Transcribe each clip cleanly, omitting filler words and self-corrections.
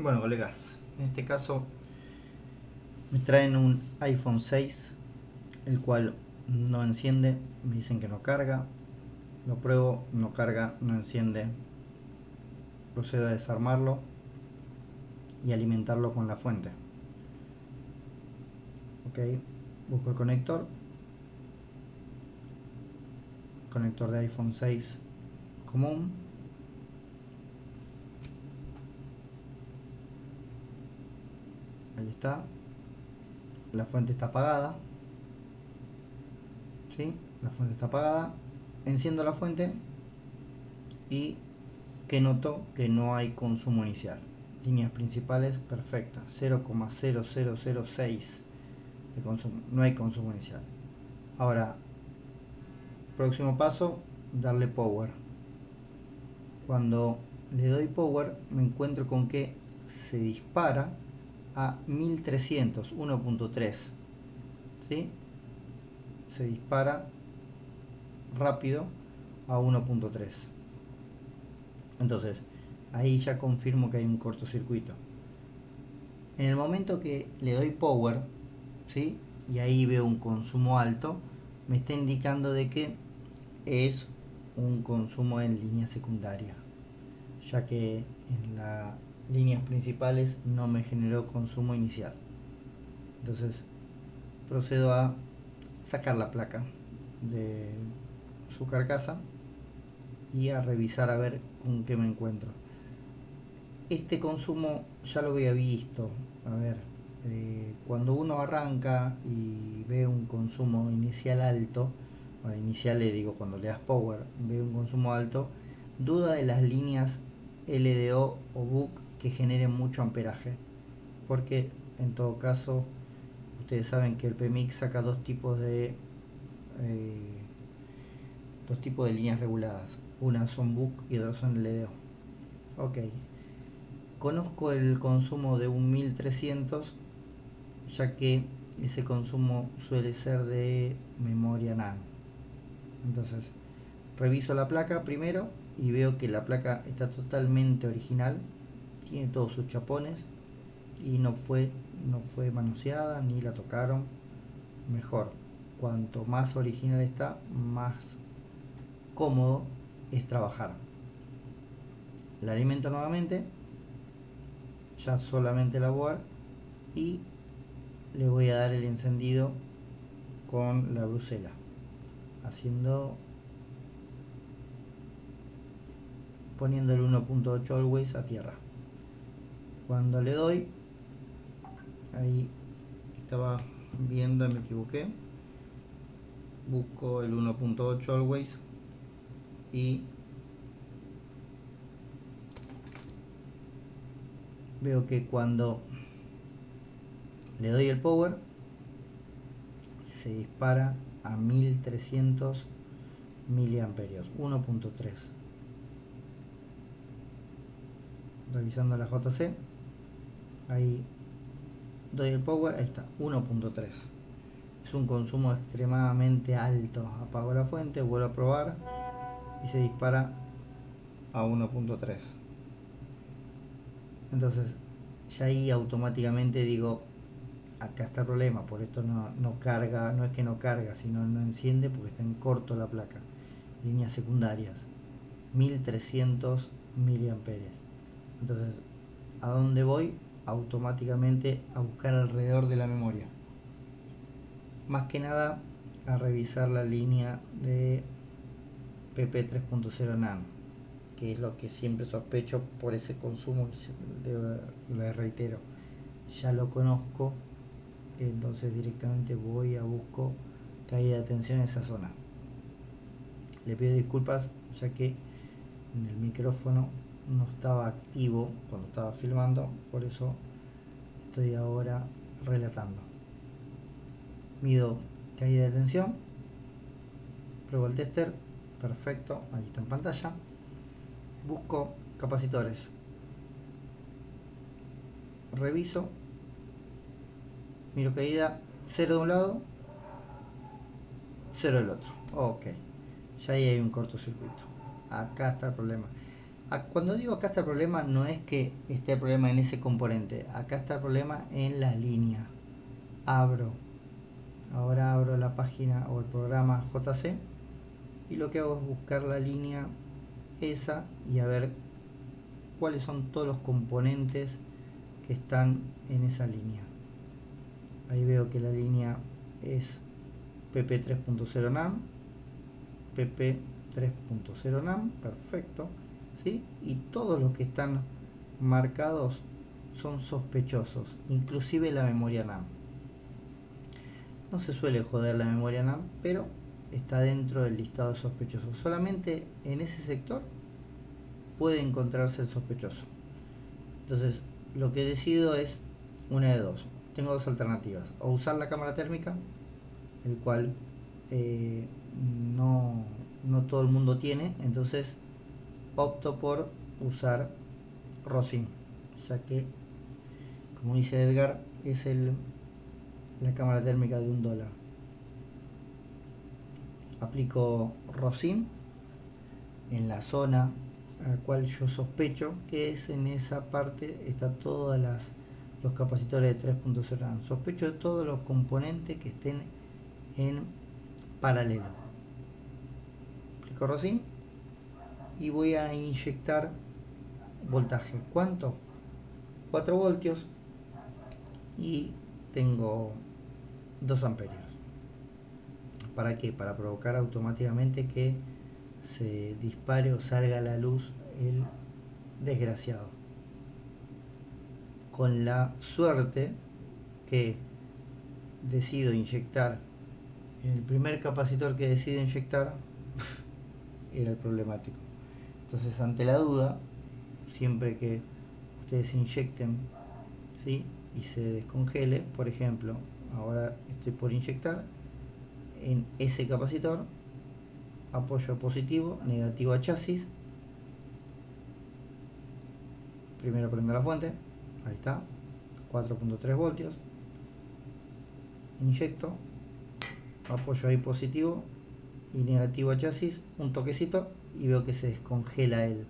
Bueno, colegas, en este caso me traen un iPhone 6, el cual no enciende, me dicen que no carga, lo pruebo, no carga, no enciende, procedo a desarmarlo y alimentarlo con la fuente. Ok, busco el conector de iPhone 6 común. Ahí está, la fuente está apagada. ¿Sí? La fuente está apagada. Enciendo la fuente y que noto que no hay consumo inicial. Líneas principales perfectas, 0,0006 de consumo, no hay consumo inicial. Ahora, próximo paso, darle power. Cuando le doy power me encuentro con que se dispara a 1300, 1.3, ¿sí? Se dispara rápido a 1.3. Entonces, ahí ya confirmo que hay un cortocircuito. En el momento que le doy power, ¿sí? Y ahí veo un consumo alto, me está indicando de que es un consumo en línea secundaria, ya que en las líneas principales no me generó consumo inicial. Entonces procedo a sacar la placa de su carcasa y a revisar a ver con qué me encuentro. Este consumo ya lo había visto. A ver, cuando uno arranca y ve un consumo inicial alto, bueno, inicial le digo cuando le das power, ve un consumo alto, duda de las líneas LDO o BUC que generen mucho amperaje, porque en todo caso ustedes saben que el PMIC saca eh, dos tipos de líneas reguladas, unas son BUC y otras son LDO. Ok, conozco el consumo de un 1300, ya que ese consumo suele ser de memoria NAND. Entonces, reviso la placa primero y veo que la placa está totalmente original, tiene todos sus chapones y no fue manoseada ni la tocaron. Mejor, cuanto más original está, más cómodo es trabajar. La alimento nuevamente, ya solamente la board, y le voy a dar el encendido con la brusela, poniendo el 1.8 always a tierra. Cuando le doy, ahí estaba viendo, me equivoqué, busco el 1.8 always y veo que cuando le doy el power se dispara a 1300 miliamperios, 1.3. Revisando la JC, ahí doy el power, ahí está, 1.3. Es un consumo extremadamente alto. Apago la fuente, vuelvo a probar y se dispara a 1.3. Entonces ya ahí automáticamente digo, acá está el problema, por esto no carga, no es que no carga, sino no enciende porque está en corto la placa. Líneas secundarias, 1300 miliamperes. Entonces, ¿a dónde voy? Automáticamente a buscar alrededor de la memoria. Más que nada a revisar la línea de PP 3.0 NAND, que es lo que siempre sospecho por ese consumo que le reitero. Ya lo conozco, entonces directamente voy a busco caída de tensión en esa zona. Le pido disculpas ya que en el micrófono no estaba activo cuando estaba filmando, por eso estoy ahora relatando. Mido caída de tensión, pruebo el tester, perfecto, ahí está en pantalla. Busco capacitores, reviso, miro caída 0 de un lado, 0 del otro. Ok, ya ahí hay un cortocircuito. Acá está el problema. Cuando digo acá está el problema, no es que esté el problema en ese componente, acá está el problema en la línea. Ahora abro la página o el programa JC y lo que hago es buscar la línea esa y a ver cuáles son todos los componentes que están en esa línea. Ahí veo que la línea es PP 3.0 NAND, PP 3.0 NAND, perfecto, ¿sí? Y todos los que están marcados son sospechosos, inclusive la memoria NAND. No se suele joder la memoria NAND, pero está dentro del listado de sospechosos. Solamente en ese sector puede encontrarse el sospechoso. Entonces, lo que decido es una de dos. Tengo dos alternativas. O usar la cámara térmica, el cual no, no todo el mundo tiene. Entonces, opto por usar Rosin, ya que, como dice Edgar, es la cámara térmica de $1. Aplico Rosin en la zona al cual yo sospecho que es en esa parte está todos los capacitores de 3.0 NAND. Sospecho de todos los componentes que estén en paralelo. Aplico Rosin y voy a inyectar voltaje. ¿Cuánto? 4 voltios y tengo 2 amperios. ¿Para qué? Para provocar automáticamente que se dispare o salga a la luz el desgraciado. Con la suerte que decido inyectar el primer capacitor que decido inyectar era el problemático. Entonces, ante la duda, siempre que ustedes inyecten, ¿sí?, y se descongele, por ejemplo, ahora estoy por inyectar en ese capacitor, apoyo positivo, negativo a chasis. Primero prendo la fuente, ahí está, 4.3 voltios. Inyecto, apoyo ahí positivo y negativo a chasis, un toquecito y veo que se descongela el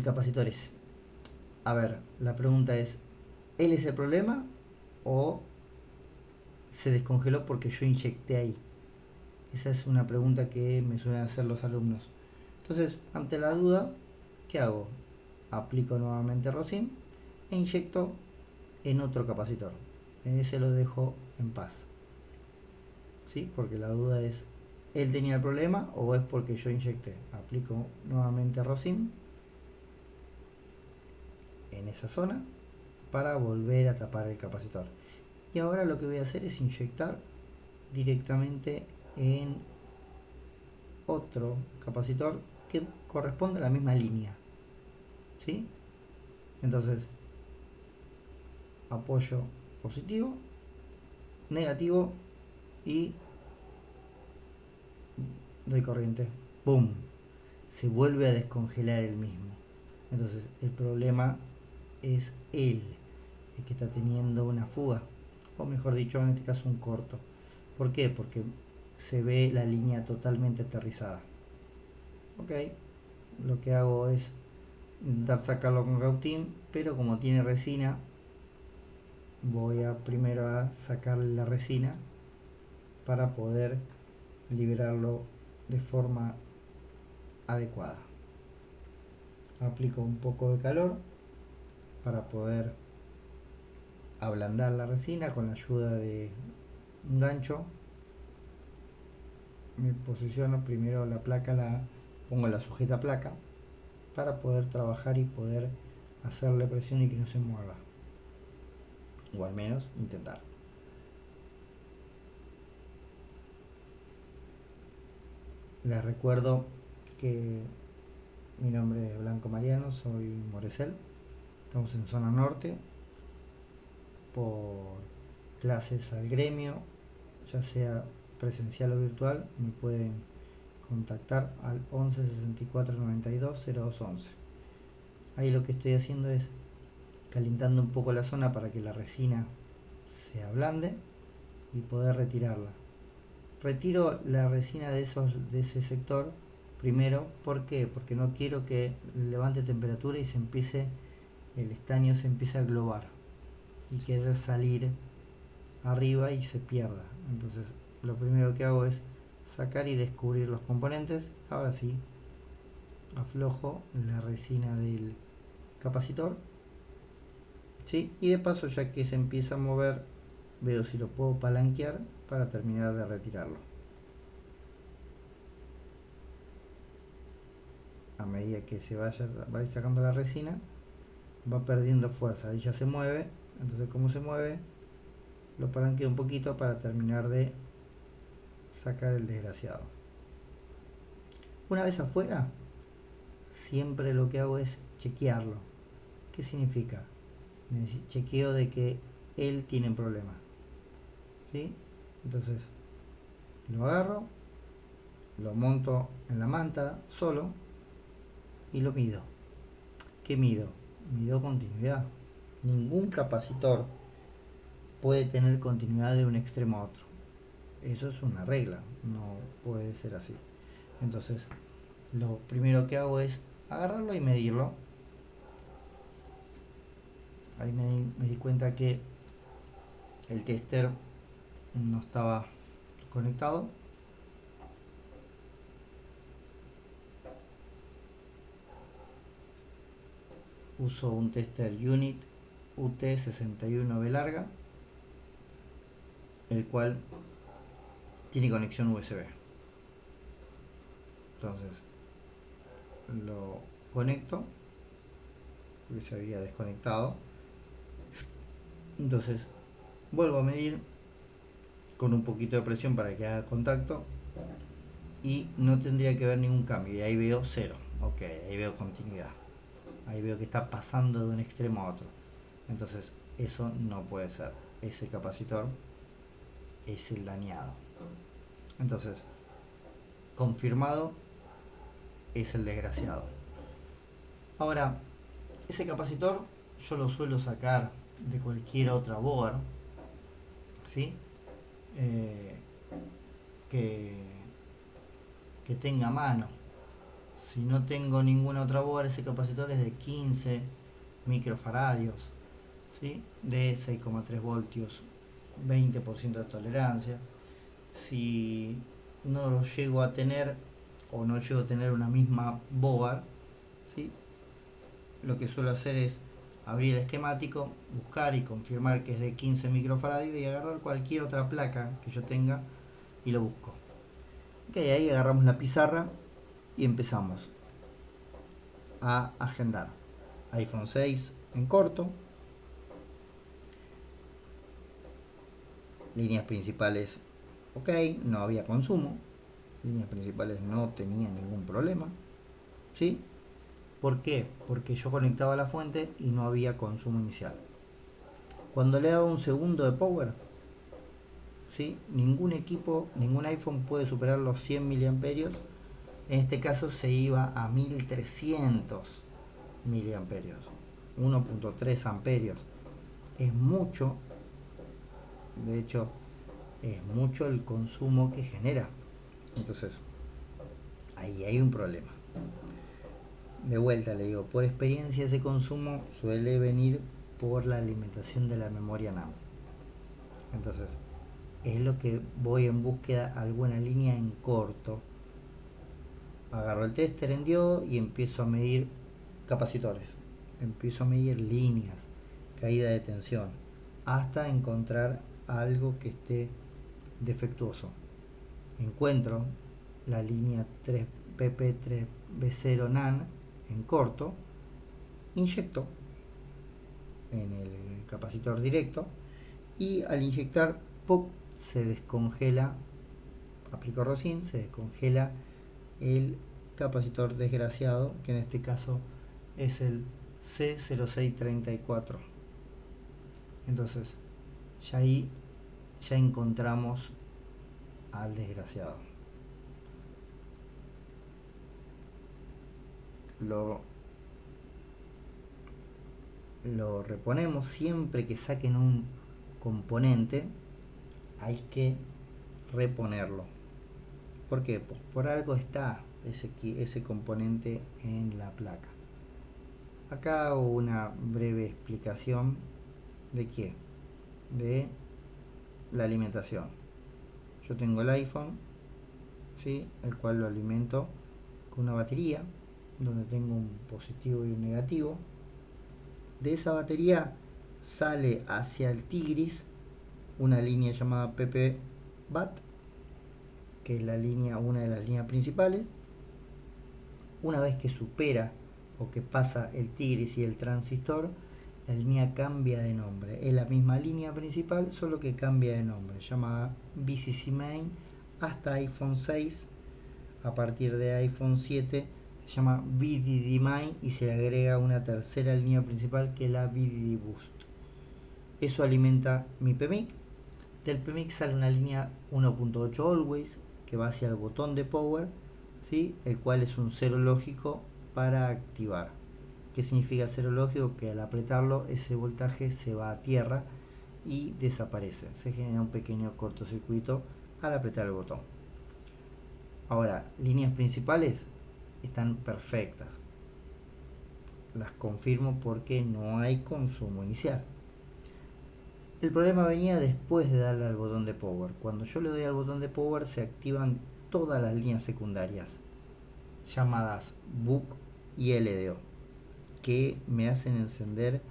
capacitor ese. A ver, la pregunta es, ¿él es el problema o se descongeló porque yo inyecté ahí? Esa es una pregunta que me suelen hacer los alumnos. Entonces, ante la duda, ¿qué hago? Aplico nuevamente Rosin e inyecto en otro capacitor. En ese lo dejo en paz, ¿sí? Porque la duda es, ¿él tenía el problema o es porque yo inyecté? Aplico nuevamente Rosin en esa zona para volver a tapar el capacitor. Y ahora lo que voy a hacer es inyectar directamente en otro capacitor que corresponde a la misma línea, ¿sí? Entonces, apoyo positivo, negativo y doy corriente. ¡Boom! Se vuelve a descongelar el mismo. Entonces, el problema es él, el que está teniendo una fuga, o mejor dicho, en este caso un corto. ¿Por qué? Porque se ve la línea totalmente aterrizada. Ok, lo que hago es intentar sacarlo con cautín, pero como tiene resina, voy a primero a sacarle la resina para poder liberarlo de forma adecuada. Aplico un poco de calor para poder ablandar la resina con la ayuda de un gancho. Me posiciono primero la placa, pongo la sujeta placa para poder trabajar y poder hacerle presión y que no se mueva, o al menos intentar. Les recuerdo que mi nombre es Blanco Mariano, soy Moresel, estamos en zona norte por clases al gremio, ya sea presencial o virtual. Me pueden contactar al 11 64 92 02 11. Ahí lo que estoy haciendo es calentando un poco la zona para que la resina se ablande y poder retirarla. Retiro la resina de ese sector Primero, ¿por qué? Porque no quiero que levante temperatura y el estaño se empiece a globar y querer salir arriba y se pierda. Entonces, lo primero que hago es sacar y descubrir los componentes. Ahora sí, aflojo la resina del capacitor, ¿sí? Y de paso, ya que se empieza a mover, veo si lo puedo palanquear para terminar de retirarlo. A medida que se va a ir sacando la resina, va perdiendo fuerza, ahí ya se mueve. Entonces, como se mueve, lo palanqueo un poquito para terminar de sacar el desgraciado. Una vez afuera, siempre lo que hago es chequearlo. ¿Qué significa? Chequeo de que él tiene un problema, ¿sí? Entonces lo agarro, lo monto en la manta solo y lo mido. ¿Qué mido? Mido continuidad. Ningún capacitor puede tener continuidad de un extremo a otro. Eso es una regla, no puede ser así. Entonces, lo primero que hago es agarrarlo y medirlo. Ahí me di cuenta que el tester no estaba conectado. Uso un tester unit UT61B larga, el cual tiene conexión USB. Entonces lo conecto porque se había desconectado. Entonces vuelvo a medir con un poquito de presión para que haga contacto y no tendría que haber ningún cambio. Y ahí veo 0. Ok, ahí veo continuidad. Ahí veo que está pasando de un extremo a otro. Entonces eso no puede ser. Ese capacitor es el dañado. Entonces, confirmado, es el desgraciado. Ahora, ese capacitor yo lo suelo sacar de cualquier otra board, ¿sí? Que tenga a mano. Si no tengo ninguna otra board, ese capacitor es de 15 microfaradios, ¿sí? De 6,3 voltios, 20% de tolerancia. Si no lo llego a tener o no llego a tener una misma board, ¿sí? Lo que suelo hacer es abrir el esquemático, buscar y confirmar que es de 15 microfaradios y agarrar cualquier otra placa que yo tenga y lo busco. Ok, ahí agarramos la pizarra y empezamos a agendar. iPhone 6 en corto, líneas principales ok, no había consumo, líneas principales no tenía ningún problema, ¿sí? ¿Por qué? Porque yo conectaba la fuente y no había consumo inicial. Cuando le daba un segundo de power, ¿sí? Ningún equipo, ningún iPhone puede superar los 100 miliamperios. En este caso se iba a 1300 miliamperios, 1.3 amperios. Es mucho, de hecho, es mucho el consumo que genera. Entonces, ahí hay un problema. De vuelta le digo, por experiencia ese consumo suele venir por la alimentación de la memoria RAM. Entonces, es lo que voy en búsqueda, alguna línea en corto. Agarro el tester en diodo y empiezo a medir capacitores. Empiezo a medir líneas, caída de tensión, hasta encontrar algo que esté defectuoso. Encuentro la línea 3PP3B0 NAND en corto, inyecto en el capacitor directo y al inyectar ¡pum!, se descongela, aplico rosin, se descongela el capacitor desgraciado, que en este caso es el C0634. Entonces ya ahí ya encontramos al desgraciado. Lo reponemos. Siempre que saquen un componente hay que reponerlo. ¿Por qué? Pues por algo está. ese componente en la placa. Acá hago una breve explicación de qué, de la alimentación. Yo tengo el iPhone, ¿sí?, el cual lo alimento con una batería donde tengo un positivo y un negativo. De esa batería sale hacia el Tigris una línea llamada PP-BAT, que es una de las líneas principales. Una vez que supera o que pasa el Tigris y el transistor, la línea cambia de nombre. Es la misma línea principal, solo que cambia de nombre. Llamada VCC Main hasta iPhone 6. A partir de iPhone 7 se llama VDD Main y se le agrega una tercera línea principal que es la VDD Boost. Eso alimenta mi PMIC. Del PMIC sale una línea 1.8 Always que va hacia el botón de power, ¿sí?, el cual es un cero lógico para activar. ¿Qué significa cero lógico? Que al apretarlo ese voltaje se va a tierra y desaparece. Se genera un pequeño cortocircuito al apretar el botón. Ahora, líneas principales están perfectas. Las confirmo porque no hay consumo inicial. El problema venía después de darle al botón de power. Cuando yo le doy al botón de power se activan todas las líneas secundarias llamadas BUC y LDO, que me hacen encender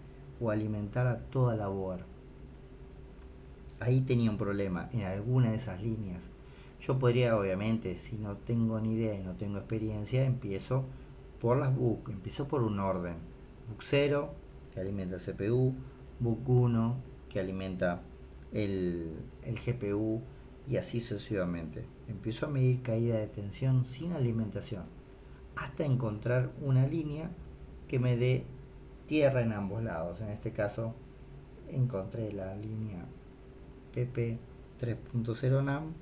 o alimentar a toda la board. Ahí tenía un problema en alguna de esas líneas. Yo podría, obviamente, si no tengo ni idea y no tengo experiencia, empiezo por las BUC, empiezo por un orden. BUC 0, que alimenta el CPU, BUC 1, que alimenta el GPU, y así sucesivamente. Empiezo a medir caída de tensión sin alimentación, hasta encontrar una línea que me dé tierra en ambos lados. En este caso encontré la línea PP 3.0 NAM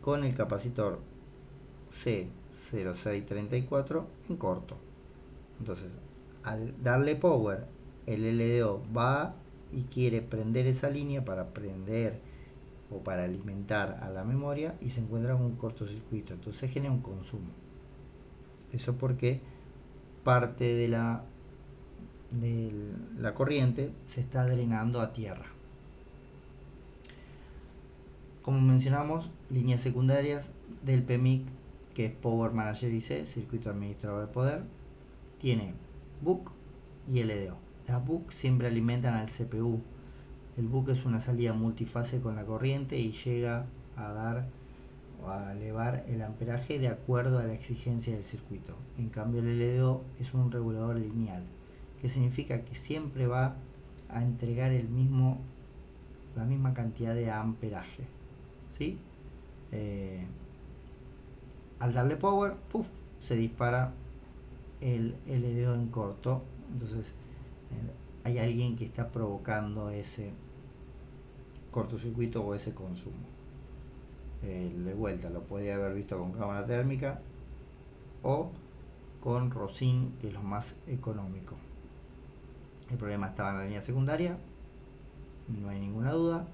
con el capacitor C0634 en corto. Entonces, al darle power, el LDO va y quiere prender esa línea para prender o para alimentar a la memoria y se encuentra con un cortocircuito. Entonces genera un consumo. Eso porque parte de la corriente se está drenando a tierra. Como mencionamos, líneas secundarias del PMIC, que es Power Manager IC, circuito administrador de poder, tiene BUC y LDO. Las BUC siempre alimentan al CPU. El BUC es una salida multifase con la corriente y llega a dar o a elevar el amperaje de acuerdo a la exigencia del circuito. En cambio, el LDO es un regulador lineal, que significa que siempre va a entregar la misma cantidad de amperaje, ¿sí? Al darle power, ¡puf!, se dispara el LDO en corto. Entonces hay alguien que está provocando ese cortocircuito o ese consumo. De vuelta, lo podría haber visto con cámara térmica o con Rosin, que es lo más económico. El problema estaba en la línea secundaria, no hay ninguna duda.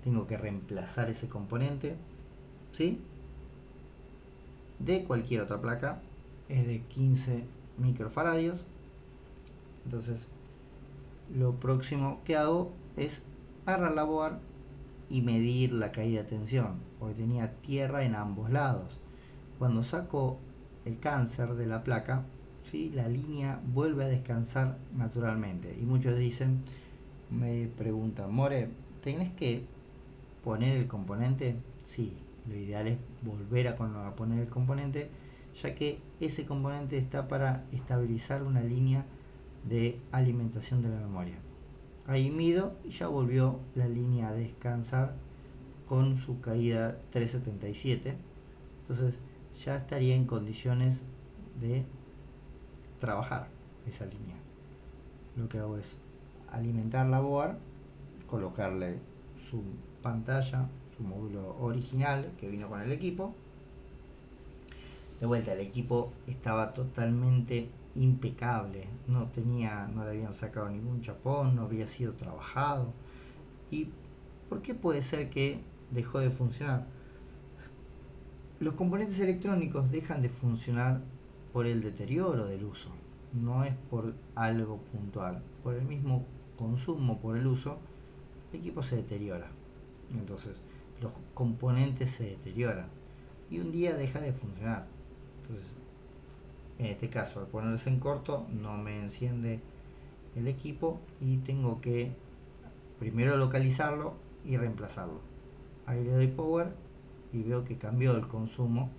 Tengo que reemplazar ese componente, ¿sí?, de cualquier otra placa. Es de 15 microfaradios. Entonces lo próximo que hago es agarrar la board y medir la caída de tensión, porque tenía tierra en ambos lados. Cuando saco el cáncer de la placa, ¿sí?, la línea vuelve a descansar naturalmente. Y muchos me preguntan, More, ¿tenés que poner el componente? Sí, lo ideal es volver a poner el componente, ya que ese componente está para estabilizar una línea de alimentación de la memoria. Ahí mido y ya volvió la línea a descansar con su caída 377. Entonces ya estaría en condiciones de trabajar esa línea. Lo que hago es alimentar la board, colocarle su pantalla, su módulo original que vino con el equipo. De vuelta, el equipo estaba totalmente impecable, no le habían sacado ningún chapón, no había sido trabajado. ¿Y por qué puede ser que dejó de funcionar? Los componentes electrónicos dejan de funcionar por el deterioro del uso, no es por algo puntual, por el mismo consumo, por el uso, el equipo se deteriora. Entonces, los componentes se deterioran y un día deja de funcionar. Entonces, en este caso, al ponerse en corto, no me enciende el equipo y tengo que primero localizarlo y reemplazarlo. Ahí le doy power y veo que cambió el consumo,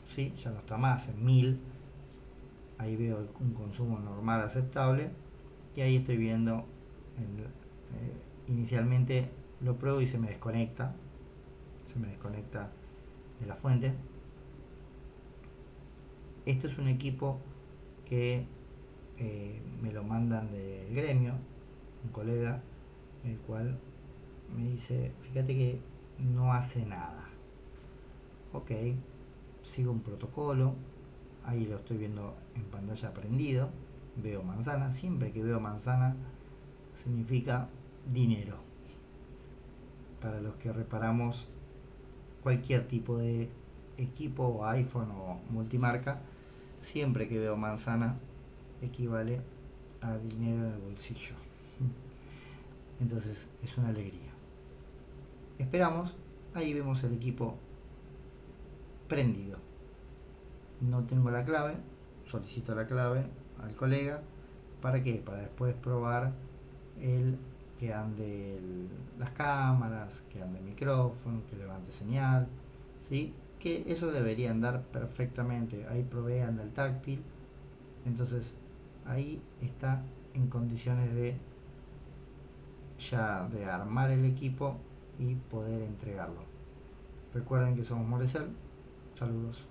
¿sí? Ya no está más en 1000. Ahí veo un consumo normal aceptable y ahí estoy viendo inicialmente lo pruebo y se me desconecta de la fuente. Esto es un equipo que me lo mandan del gremio, un colega, el cual me dice, fíjate que no hace nada. Ok, sigo un protocolo, ahí lo estoy viendo en pantalla prendido, veo manzana, siempre que veo manzana significa dinero. Para los que reparamos cualquier tipo de equipo o iPhone o multimarca, siempre que veo manzana equivale a dinero en el bolsillo. Entonces es una alegría. Esperamos, ahí vemos el equipo prendido. No tengo la clave, solicito la clave al colega. ¿Para qué? Para después probar el que ande las cámaras, que ande el micrófono, que levante señal, ¿sí? Que eso debería andar perfectamente. Ahí probé, anda el táctil. Entonces ahí está en condiciones de ya de armar el equipo y poder entregarlo. Recuerden que somos Morecel. Saludos.